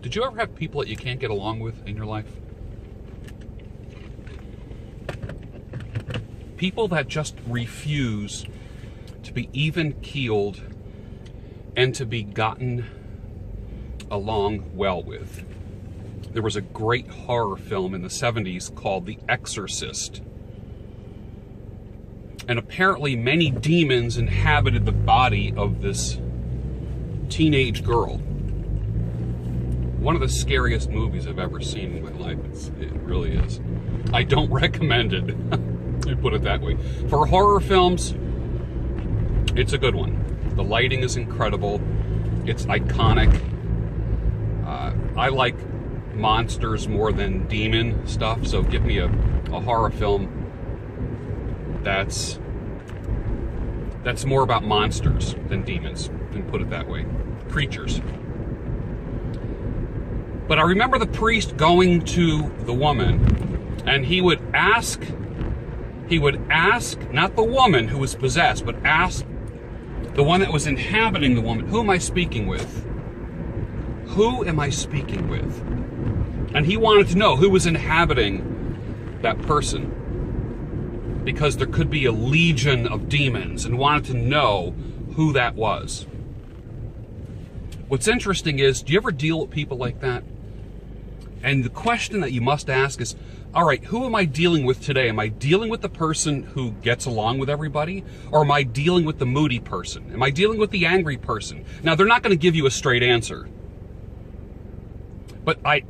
Did you ever have people that you can't get along with in your life? People that just refuse to be even-keeled and to be gotten along well with. There was a great horror film in the 70s called The Exorcist. And apparently many demons inhabited the body of this teenage girl. One of the scariest movies I've ever seen in my life. It really is. I don't recommend it. Let me put it that way. For horror films, it's a good one. The lighting is incredible. It's iconic. I like monsters more than demon stuff, so give me a horror film that's more about monsters than demons, and put it that way. Creatures. But I remember the priest going to the woman, and he would ask, not the woman who was possessed, but ask the one that was inhabiting the woman, who am I speaking with? Who am I speaking with? And he wanted to know who was inhabiting that person, because there could be a legion of demons, and wanted to know who that was. What's interesting is, do you ever deal with people like that? And the question that you must ask is, all right, who am I dealing with today? Am I dealing with the person who gets along with everybody? Or am I dealing with the moody person? Am I dealing with the angry person? Now, they're not going to give you a straight answer. But I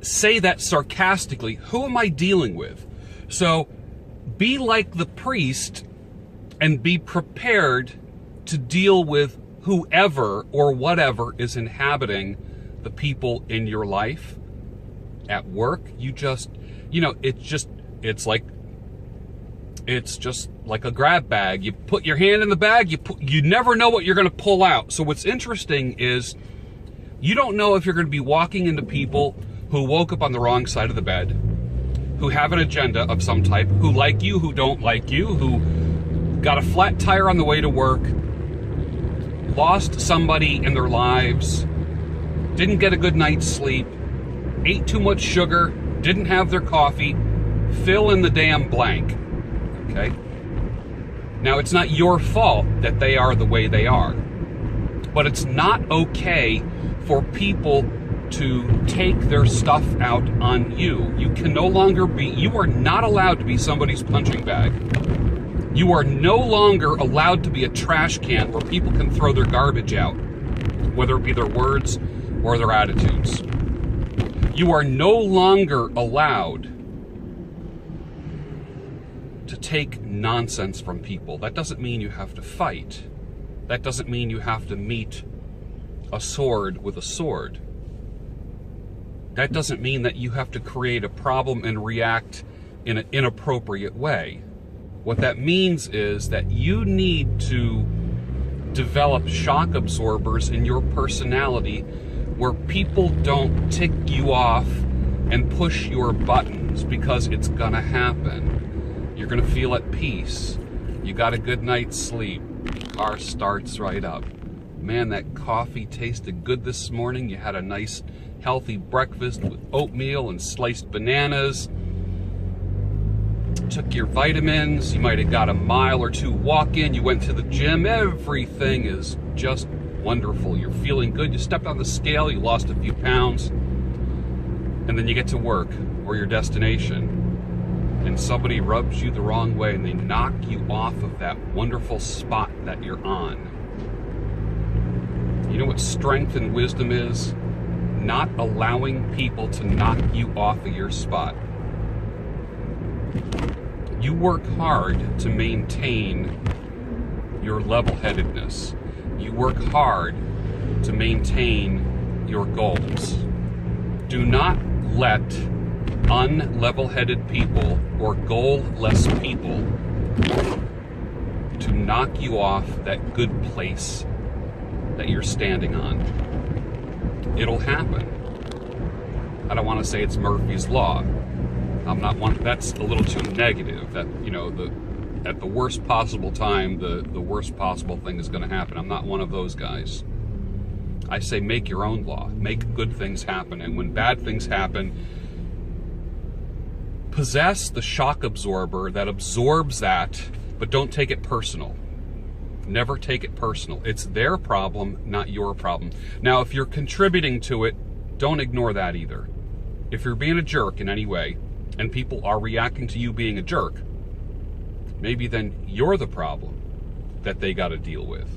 say that sarcastically. Who am I dealing with? So be like the priest and be prepared to deal with whoever or whatever is inhabiting the people in your life. At work, you just, it's just like a grab bag. You put your hand in the bag, you never know what you're going to pull out. So what's interesting is you don't know if you're going to be walking into people who woke up on the wrong side of the bed, who have an agenda of some type, who like you, who don't like you, who got a flat tire on the way to work, lost somebody in their lives, didn't get a good night's sleep, ate too much sugar, didn't have their coffee. Fill in the damn blank, okay? Now, it's not your fault that they are the way they are, but it's not okay for people to take their stuff out on you. You can no longer be, you are not allowed to be somebody's punching bag. You are no longer allowed to be a trash can where people can throw their garbage out, whether it be their words or their attitudes. You are no longer allowed to take nonsense from people. That doesn't mean you have to fight. That doesn't mean you have to meet a sword with a sword. That doesn't mean that you have to create a problem and react in an inappropriate way. What that means is that you need to develop shock absorbers in your personality where people don't tick you off and push your buttons, because it's gonna happen. You're gonna feel at peace. You got a good night's sleep. Car starts right up. Man, that coffee tasted good this morning. You had a nice, healthy breakfast with oatmeal and sliced bananas. Took your vitamins. You might have got a mile or two walk in. You went to the gym. Everything is just wonderful. You're feeling good. You stepped on the scale. You lost a few pounds. And then you get to work or your destination, and somebody rubs you the wrong way and they knock you off of that wonderful spot that you're on. You know what strength and wisdom is? Not allowing people to knock you off of your spot. You work hard to maintain your level-headedness. You work hard to maintain your goals. Do not let unlevel-headed people or goal-less people to knock you off that good place that you're standing on. It'll happen. I don't want to say it's Murphy's Law. I'm not one. That's a little too negative. That, at the worst possible time, the worst possible thing is going to happen. I'm not one of those guys. I say make your own law. Make good things happen. And when bad things happen, possess the shock absorber that absorbs that, but don't take it personal. Never take it personal. It's their problem, not your problem. Now, if you're contributing to it, don't ignore that either. If you're being a jerk in any way, and people are reacting to you being a jerk, maybe then you're the problem that they got to deal with.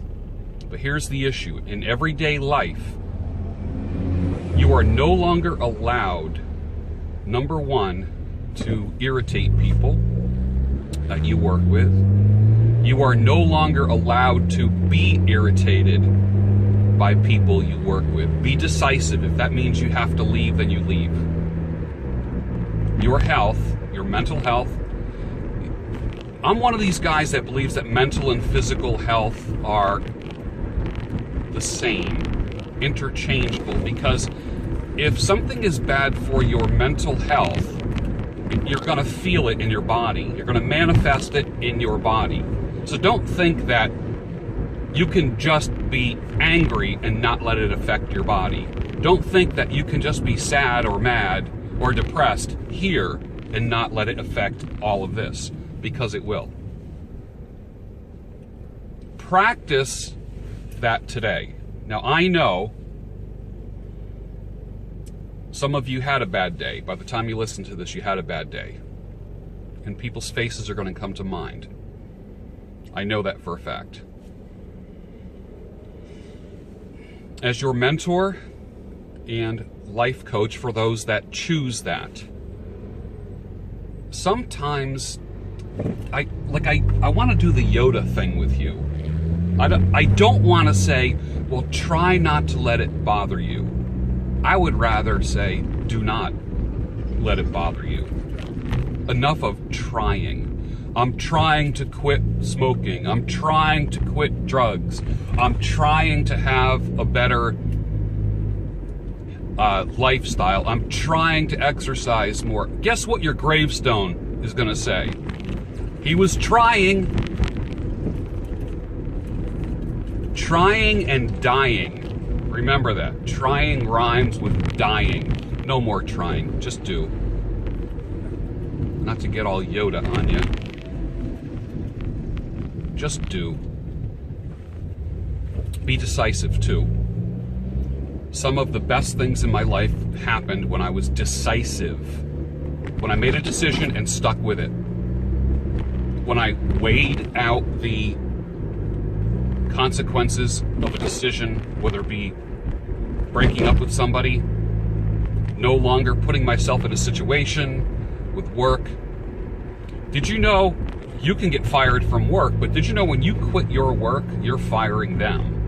But here's the issue. In everyday life, you are no longer allowed, number one, to irritate people that you work with. You are no longer allowed to be irritated by people you work with. Be decisive. If that means you have to leave, then you leave. Your health, your mental health. I'm one of these guys that believes that mental and physical health are the same, interchangeable, because if something is bad for your mental health, you're going to feel it in your body. You're going to manifest it in your body. So don't think that you can just be angry and not let it affect your body. Don't think that you can just be sad or mad or depressed here and not let it affect all of this, because it will. Practice that today. Now, I know some of you had a bad day. By the time you listen to this, you had a bad day. And people's faces are going to come to mind. I know that for a fact. As your mentor and life coach for those that choose that, sometimes I want to do the Yoda thing with you. I don't want to say, well, try not to let it bother you. I would rather say, do not let it bother you. Enough of trying. I'm trying to quit smoking. I'm trying to quit drugs. I'm trying to have a better lifestyle. I'm trying to exercise more. Guess what your gravestone is going to say? He was trying. Trying and dying. Remember that. Trying rhymes with dying. No more trying. Just do. Not to get all Yoda on you. Just do. Be decisive too. Some of the best things in my life happened when I was decisive. When I made a decision and stuck with it. When I weighed out the consequences of a decision, whether it be breaking up with somebody, no longer putting myself in a situation with work. Did you know you can get fired from work, but did you know when you quit your work, you're firing them?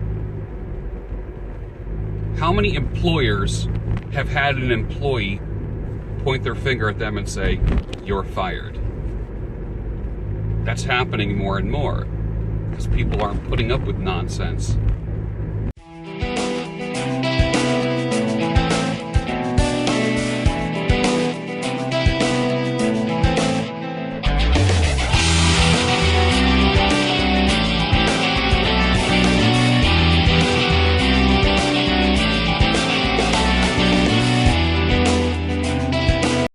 How many employers have had an employee point their finger at them and say, you're fired? That's happening more and more because people aren't putting up with nonsense.